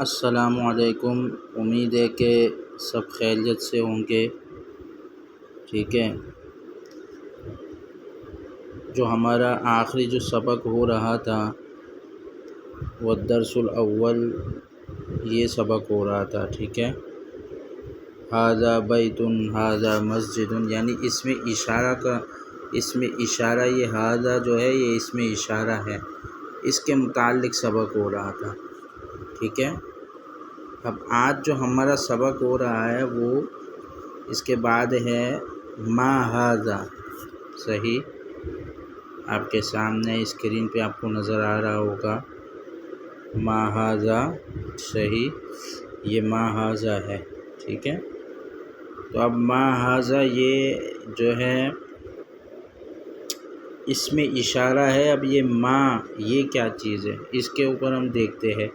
السلام علیکم۔ امید ہے کہ سب خیریت سے ہوں گے۔ ٹھیک ہے، جو ہمارا آخری جو سبق ہو رہا تھا وہ درس الاول، یہ سبق ہو رہا تھا۔ ٹھیک ہے، ھذا بیت ھذا مسجد، یعنی اس میں اشارہ یہ ھذا جو ہے یہ اس میں اشارہ ہے، اس کے متعلق سبق ہو رہا تھا۔ ٹھیک ہے، اب آج جو ہمارا سبق ہو رہا ہے وہ اس کے بعد ہے ما ھذا۔ صحیح، آپ کے سامنے اسکرین پہ آپ کو نظر آ رہا ہوگا ما ھذا۔ صحیح، یہ ما ھذا ہے۔ ٹھیک ہے، تو اب ما ھذا یہ جو ہے اس میں اشارہ ہے۔ اب یہ ما یہ کیا چیز ہے، اس کے اوپر ہم دیکھتے ہیں۔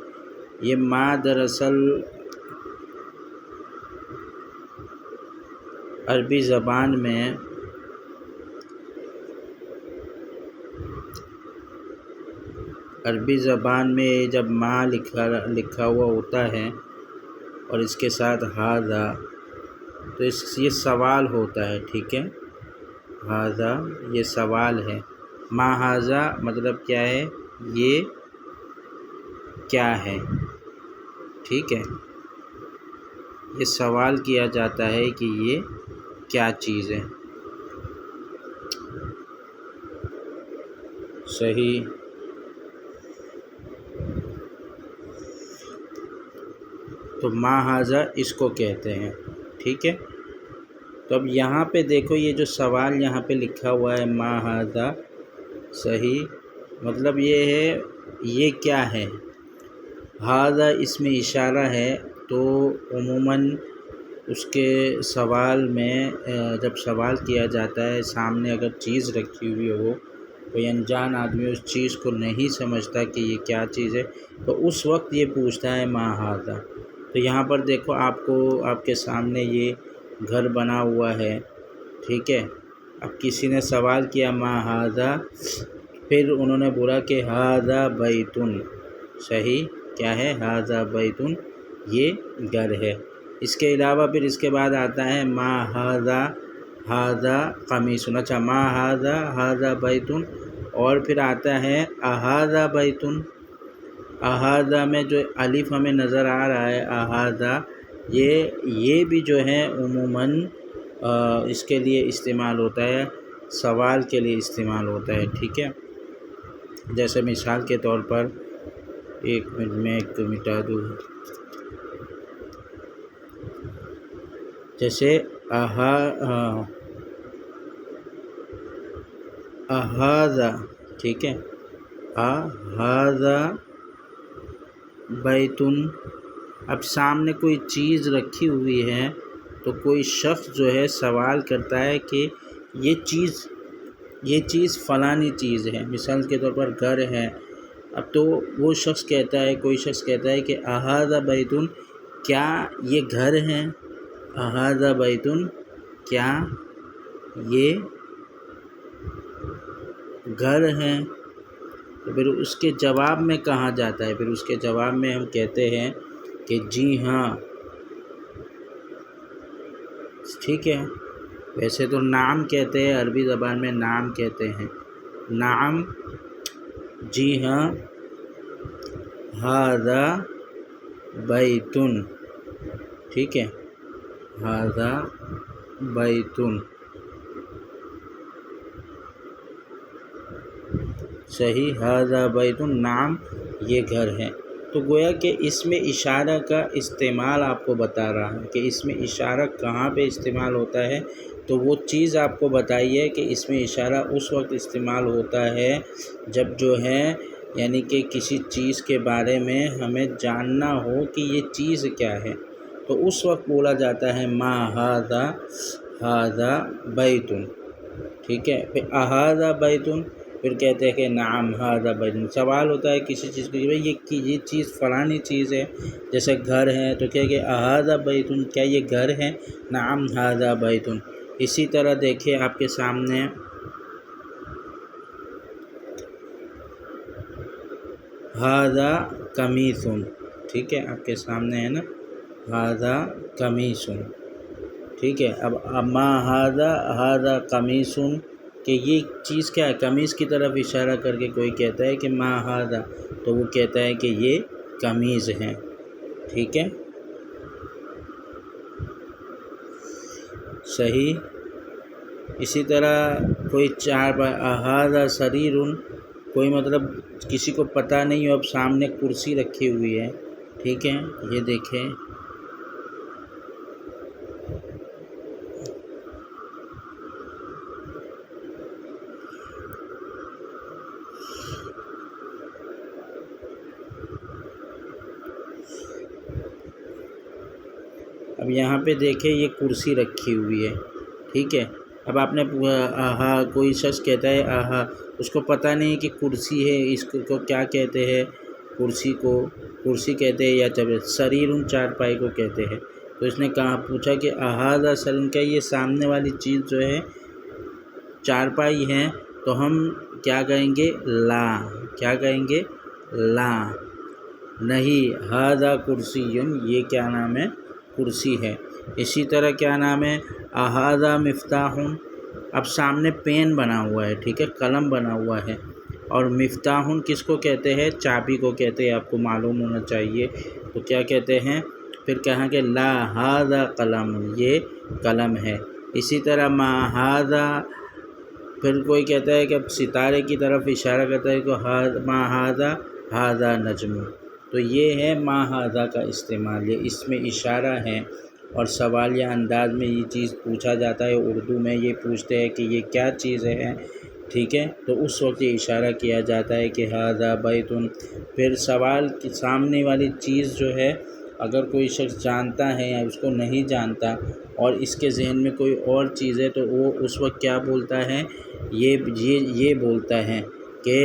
یہ ما دراصل عربی زبان میں جب ما لکھا ہوا ہوتا ہے اور اس کے ساتھ ھذا، تو یہ سوال ہوتا ہے۔ ٹھیک ہے، ھذا یہ سوال ہے۔ ما ھذا مطلب کیا ہے، یہ کیا ہے۔ ٹھیک ہے، یہ سوال کیا جاتا ہے کہ یہ کیا چیز ہے۔ صحیح، تو ما ھذا اس کو کہتے ہیں۔ ٹھیک ہے، تو اب یہاں پہ دیکھو یہ جو سوال یہاں پہ لکھا ہوا ہے ما ھذا، صحیح، مطلب یہ ہے یہ کیا ہے۔ ھذا اس میں اشارہ ہے، تو عموماً اس کے سوال میں جب سوال کیا جاتا ہے، سامنے اگر چیز رکھی ہوئی ہو، کوئی انجان آدمی اس چیز کو نہیں سمجھتا کہ یہ کیا چیز ہے، تو اس وقت یہ پوچھتا ہے ما ھذا۔ تو یہاں پر دیکھو آپ کے سامنے یہ گھر بنا ہوا ہے۔ ٹھیک ہے، اب کسی نے سوال کیا ما ھذا، پھر انہوں نے بولا کہ ھذا بیت۔ صحیح، کیا ہے، ھذا بیت، یہ گھر ہے۔ اس کے علاوہ پھر اس کے بعد آتا ہے ما ھذا ھذا قمیص۔ اچھا، ما ھذا ھذا بیت، اور پھر آتا ہے اھذا بیت۔ اھذا میں جو الف ہمیں نظر آ رہا ہے اھذا، یہ بھی جو ہے عموماً اس کے لیے استعمال ہوتا ہے، سوال کے لیے استعمال ہوتا ہے۔ ٹھیک ہے، جیسے مثال کے طور پر، ایک منٹ میں ایک تو مٹا دوں، جیسے اھذا، ٹھیک ہے، اھذا بیت۔ اب سامنے کوئی چیز رکھی ہوئی ہے، تو کوئی شخص جو ہے سوال کرتا ہے کہ یہ چیز فلانی چیز ہے، مثال کے طور پر گھر ہے۔ اب تو وہ شخص کہتا ہے، کوئی شخص کہتا ہے کہ اھذا بیت، کیا یہ گھر ہے، اھذا بیت، کیا یہ گھر ہے۔ تو پھر اس کے جواب میں کہا جاتا ہے، پھر اس کے جواب میں ہم کہتے ہیں کہ جی ہاں۔ ٹھیک ہے، ویسے تو نعم کہتے ہیں، عربی زبان میں نعم کہتے ہیں، نعم، جی ہاں، ھذا بیت۔ ٹھیک ہے، ھذا بیت، صحیح، ھذا بیت، نعم، یہ گھر ہے۔ تو گویا کہ اس میں اشارہ کا استعمال آپ کو بتا رہا ہے کہ اس میں اشارہ کہاں پہ استعمال ہوتا ہے۔ تو وہ چیز آپ کو بتائیے کہ اس میں اشارہ اس وقت استعمال ہوتا ہے جب جو ہے یعنی کہ کسی چیز کے بارے میں ہمیں جاننا ہو کہ یہ چیز کیا ہے، تو اس وقت بولا جاتا ہے ما ھذا ھذا بیت۔ ٹھیک ہے، پھر اھذا بیت، پھر کہتے ہیں کہ نعم ھذا بیت۔ سوال ہوتا ہے کسی چیز کو، یہ چیز فلانی چیز ہے، جیسے گھر ہے، تو کہہ کہ اھذا بیت، کیا یہ گھر ہے، نعم ھذا بیت۔ اسی طرح دیکھیے آپ کے سامنے ھذا قمیصٌ، ٹھیک ہے، آپ کے سامنے ہے نا، ھذا قمیصٌ، ٹھیک ہے۔ اب ما ھذا قمیصٌ، کہ یہ چیز کیا ہے، قمیص کی طرف اشارہ کر کے کوئی کہتا ہے کہ ما ھذا، تو وہ کہتا ہے کہ یہ قمیض ہے، ٹھیک ہے، صحیح۔ اسی طرح کوئی ھذا سریر، کوئی مطلب کسی کو پتہ نہیں ہو، اب سامنے کرسی رکھی ہوئی ہے، ٹھیک ہے، یہ دیکھیں، اب یہاں پہ دیکھیں یہ کرسی رکھی ہوئی ہے، ٹھیک ہے۔ اب آپ نے کوئی شخص کہتا ہے اس کو پتہ نہیں کہ کرسی ہے، اس کو کیا کہتے ہیں، کرسی کو کرسی کہتے ہیں یا سریر چارپائی کو کہتے ہیں، تو اس نے پوچھا کہ ھذا سریر، کیا یہ سامنے والی چیز جو ہے چارپائی ہے، تو ہم کیا کہیں گے، لا، کیا کہیں گے، لا، نہیں، ھذا کرسی، یہ کیا نام ہے، کرسی ہے۔ اسی طرح کیا نام ہے، ھذا مفتاح، اب سامنے پین بنا ہوا ہے، ٹھیک ہے، قلم بنا ہوا ہے، اور مفتاح کس کو کہتے ہیں، چابی کو کہتے ہیں، آپ کو معلوم ہونا چاہیے، تو کیا کہتے ہیں، پھر کہاں کہ لا ھذا قلم، یہ قلم ہے۔ اسی طرح ما ھذا، پھر کوئی کہتا ہے کہ اب ستارے کی طرف اشارہ کرتا ہے کہ ما ھذا نجم، تو یہ ہے ما ھذا کا استعمال، یہ اس میں اشارہ ہے، اور سوالیہ انداز میں یہ چیز پوچھا جاتا ہے، اردو میں یہ پوچھتے ہیں کہ یہ کیا چیز ہے، ٹھیک ہے، تو اس وقت یہ اشارہ کیا جاتا ہے کہ ھذا بیت۔ پھر سوال کی سامنے والی چیز جو ہے، اگر کوئی شخص جانتا ہے یا اس کو نہیں جانتا اور اس کے ذہن میں کوئی اور چیز ہے، تو وہ اس وقت کیا بولتا ہے، یہ بولتا ہے کہ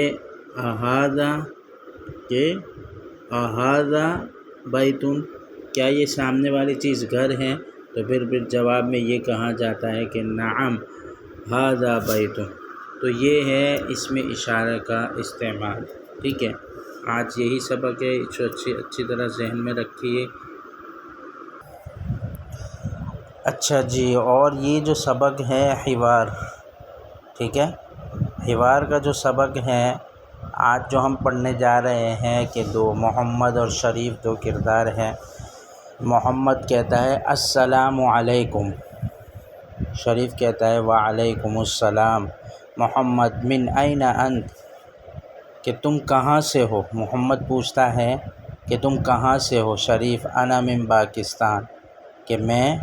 ھذا بیت، کیا یہ سامنے والی چیز گھر ہے، تو پھر جواب میں یہ کہا جاتا ہے کہ نعم ھذا بیت۔ تو یہ ہے اس میں اشارہ کا استعمال، ٹھیک ہے۔ آج یہی سبق ہے، اس کو اچھی طرح ذہن میں رکھیے۔ اچھا جی، اور یہ جو سبق ہے حوار، ٹھیک ہے، حوار کا جو سبق ہے آج جو ہم پڑھنے جا رہے ہیں، کہ دو محمد اور شریف دو کردار ہیں۔ محمد کہتا ہے السلام علیکم، شریف کہتا ہے وعلیکم السلام۔ محمد من این انت، کہ تم کہاں سے ہو، محمد پوچھتا ہے کہ تم کہاں سے ہو، شریف انا من پاکستان، کہ میں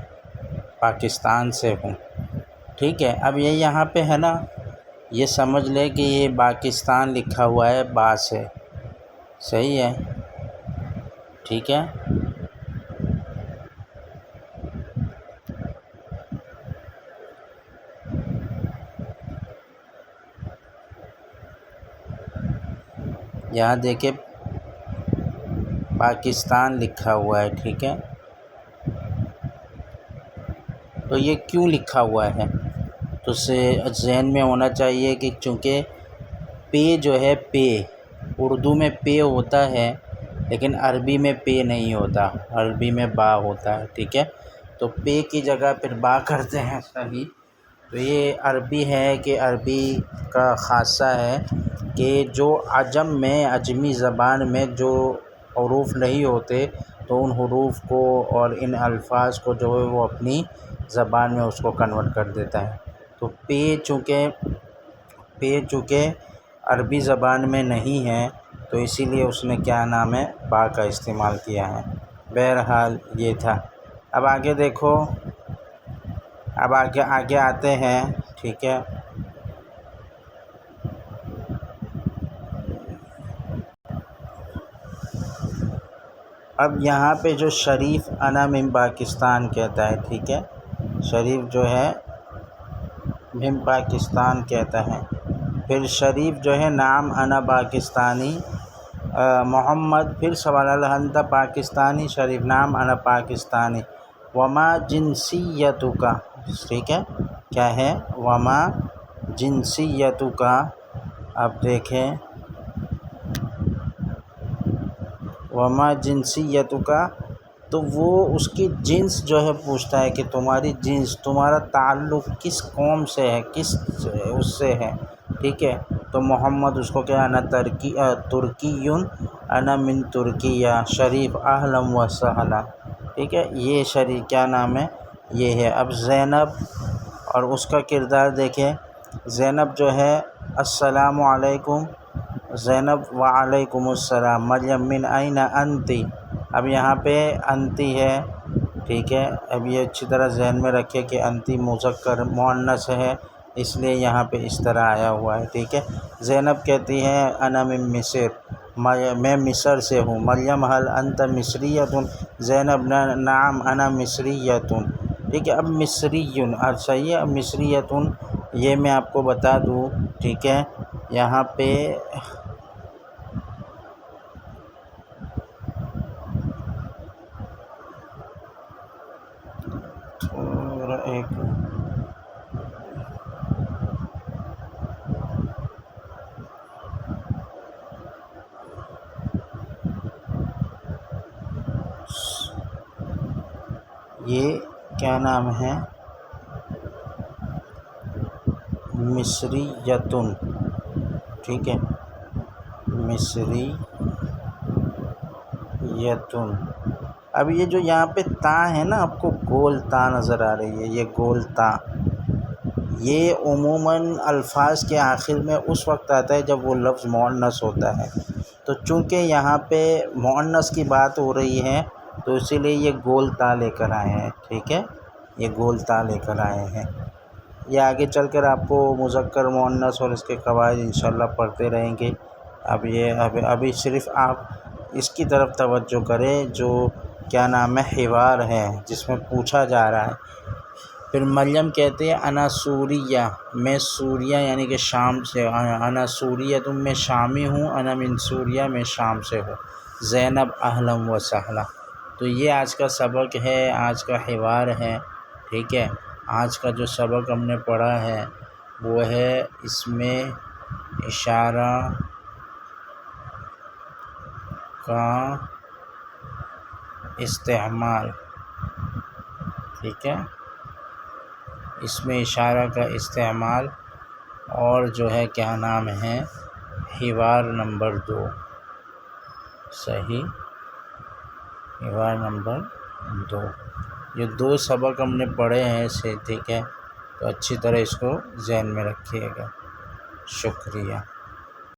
پاکستان سے ہوں، ٹھیک ہے۔ اب یہ یہاں پہ ہے نا، یہ سمجھ لے کہ یہ پاکستان لکھا ہوا ہے با سے، صحیح ہے، ٹھیک ہے۔ یہاں دیکھیں پاکستان لکھا ہوا ہے، ٹھیک ہے، تو یہ کیوں لکھا ہوا ہے، تو ذہن میں ہونا چاہیے کہ چونکہ پے جو ہے، پے اردو میں پے ہوتا ہے، لیکن عربی میں پے نہیں ہوتا، عربی میں با ہوتا ہے، ٹھیک ہے، تو پے کی جگہ پھر با کرتے ہیں، صحیح۔ تو یہ عربی ہے کہ عربی کا خاصہ ہے کہ جو عجم میں، عجمی زبان میں جو حروف نہیں ہوتے، تو ان حروف کو اور ان الفاظ کو جو ہے وہ اپنی زبان میں اس کو کنورٹ کر دیتا ہے۔ تو پے چونکہ عربی زبان میں نہیں ہے، تو اسی لیے اس نے کیا نام ہے، با کا استعمال کیا ہے۔ بہرحال یہ تھا۔ اب آگے دیکھو، اب آگے آتے ہیں، ٹھیک ہے۔ اب یہاں پہ جو شریف انا من پاکستان کہتا ہے، ٹھیک ہے، شریف جو ہے من پاکستان کہتا ہے، پھر شریف جو ہے نام انا پاکستانی، محمد پھر سوال انت پاکستانی، شریف نام انا پاکستانی، وما جنسیتک، ٹھیک ہے، کیا ہے، وما جنسیتک، اب دیکھیں وما جنسیت کا، تو وہ اس کی جنس جو ہے پوچھتا ہے کہ تمہاری جنس، تمہارا تعلق کس قوم سے ہے، کس اس سے ہے، ٹھیک ہے. تو محمد اس کو کیا، انا ترکی انا من ترکیہ، شریف اہلا و سہلا، ٹھیک ہے. یہ شریف کیا نام ہے، یہ ہے. اب زینب اور اس کا کردار دیکھیں. زینب جو ہے السلام علیکم، زینب وعلیکم السلام. مریم من این انتی، اب یہاں پہ انتی ہے، ٹھیک ہے. اب یہ اچھی طرح ذہن میں رکھے کہ انتی مذکر مؤنث ہے، اس لیے یہاں پہ اس طرح آیا ہوا ہے، ٹھیک ہے. زینب کہتی ہے انا من مصر، میں مصر سے ہوں. مریم حل انت مصریۃ، زینب نعم انا مصریۃ، ٹھیک ہے. اب مصری صحیح ہے. اب مصریۃ یہ میں آپ کو بتا دوں، ٹھیک ہے. یہاں پہ تھوڑا ایک یہ کیا نام ہے، مصریۃ، ٹھیک ہے. مصریۃ. اب یہ جو یہاں پہ تا ہے نا، آپ کو گول تا نظر آ رہی ہے، یہ گول تا، یہ عموماً الفاظ کے آخر میں اس وقت آتا ہے جب وہ لفظ مؤنث ہوتا ہے. تو چونکہ یہاں پہ مؤنث کی بات ہو رہی ہے تو اسی لیے یہ گول تا لے کر آئے ہیں، ٹھیک ہے. یہ گول تا لے کر آئے ہیں. یہ آگے چل کر آپ کو مذکر مؤنث اور اس کے قواعد انشاءاللہ پڑھتے رہیں گے. ابھی صرف آپ اس کی طرف توجہ کریں جو کیا نام ہے، حوار ہے، جس میں پوچھا جا رہا ہے. پھر مریم کہتے ہیں انا سوریہ، میں سوریہ یعنی کہ شام سے، انا سوریہ تم میں شامی ہوں، انا من سوریہ میں شام سے ہوں. زینب اہلا و سہلا. تو یہ آج کا سبق ہے، آج کا حوار ہے، ٹھیک ہے. آج کا جو سبق ہم نے پڑھا ہے وہ ہے اس میں اشارہ کا استعمال، ٹھیک ہے. اس میں اشارہ کا استعمال اور جو ہے کیا نام ہے، حوار نمبر 2، صحیح، حوار نمبر 2. یہ 2 سبق ہم نے پڑھے ہیں اسے، ٹھیک ہے. تو اچھی طرح اس کو ذہن میں رکھیے گا. شکریہ.